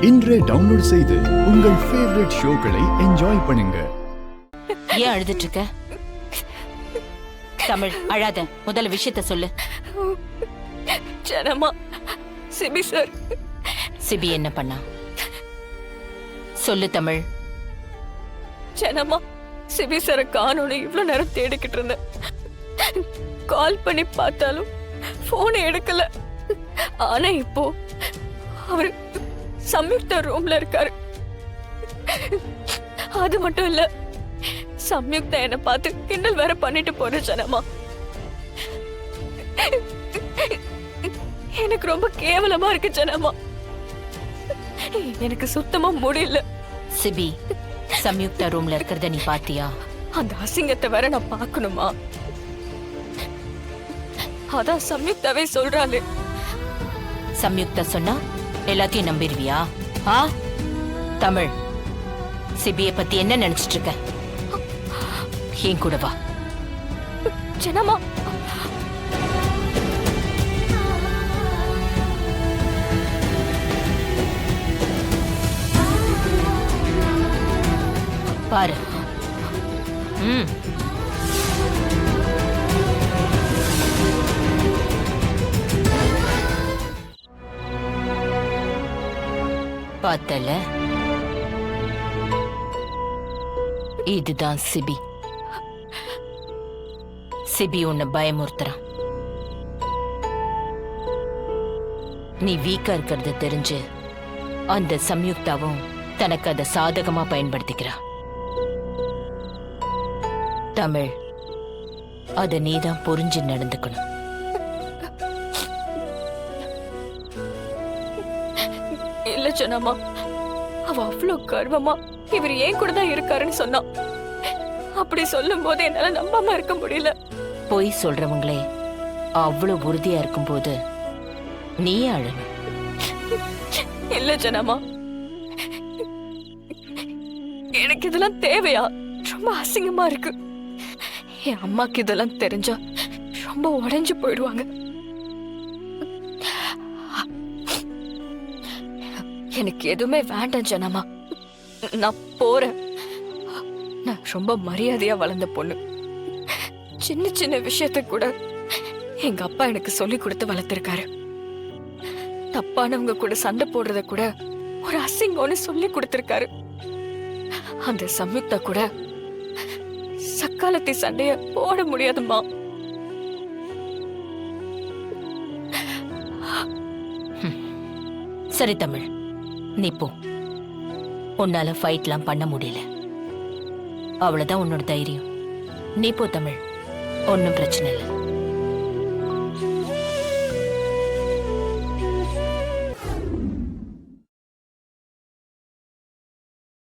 இன்றே டவுன்லோட் செய்து உங்கள் ஃபேவரட் ஷோக்களை என்ஜாய் பண்ணுங்க. ஏன் அழுதுட்டு இருக்க? தமிழ், அழாத. முதல்ல விஷயத்த சொல்லு. ஜனமா, சிபி சார். சிபி என்ன பண்ணா? சொல்லு தமிழ். ஜனமா, சிபி சாரை காணோன்னு இவ்வளவு நேரம் தேடிக்கிட்டு இருந்தேன். கால் பண்ணி பார்த்தாலும் போனை எடுக்கல. ஆனா இப்போ அவரு சம்யுக்தா ரூம்ல இருக்காரு. அது மட்டும் இல்ல, சம்யுக்தா என்ன பார்த்து கிண்டல் வேற பண்ணிட்டு போற. ஜனமா, எனக்கு ரொம்ப கேவலமா இருக்கு. ஜனமா, எனக்கு சுத்தமா முடியல. சிபி, சம்யுக்தா ரூம்ல இருக்கிறத நீ பாத்தியா? அந்த அசிங்கத்தை வேற நான் பார்க்கணுமா? அதான் சம்யுக்தாவே சொல்றாளே. சம்யுக்தா சொன்னா எல்லாத்தையும் நம்பிடுவியா? ஆ தமிழ், சிபிய பத்தி என்ன நினைச்சிட்டு இருக்க? என் கூட வா. ஜனமா, பாரு. பார்த்தல, இதுதான் சிபி. சிபி உன்னை பயமுறுத்துறான். நீ வீக்கா இருக்கிறது தெரிஞ்சு அந்த சம்யுக்தாவும் தனக்கு அதை சாதகமா பயன்படுத்திக்கிறா. தமிழ், அத நீதான் புரிஞ்சு நடந்துக்கணும். இல்ல ஜனமா, அவ அவ்வளவு கர்வமா இவர் ஏன் கூட தான் இருக்காருன்னு சொன்னான். அப்படி சொல்லும் போது என்னால நம்பாம இருக்க முடியல. பொய் சொல்றவங்களே அவ்வளவு உறுதியா இருக்கும் போது நீ அழணும். இல்ல ஜனமா, எனக்கு இதெல்லாம் தேவையா? ரொம்ப அசிங்கமா இருக்கு. என் அம்மாக்கு இதெல்லாம் தெரிஞ்சா ரொம்ப உடைஞ்சு போயிடுவாங்க. எனக்கு எதுவுமே வேண்டாம் ஜனமா, நான் போறேன். நான் ரொம்ப மரியாதையா வளர்ந்த பொண்ணு. சின்ன சின்ன விஷயத்தை கூட எங்க அப்பா எனக்கு சொல்லி கொடுத்து வளர்த்திருக்காரு. தப்பானவங்க கூட சண்டை போடுறத கூட ஒரு அசிங்கம்னு சொல்லி கொடுத்திருக்காரு. அந்த சம்யுக்தா கூட சக்காலத்தி சண்டைய போட முடியாதுமா. சரி தமிழ், நீ போ. உன்னால ஃபைட்லாம் பண்ண முடியல, அவ்வளவுதான் உன்னோட தைரியம். நீ போ தமிழ், ஒன்னும் பிரச்சனை இல்லை.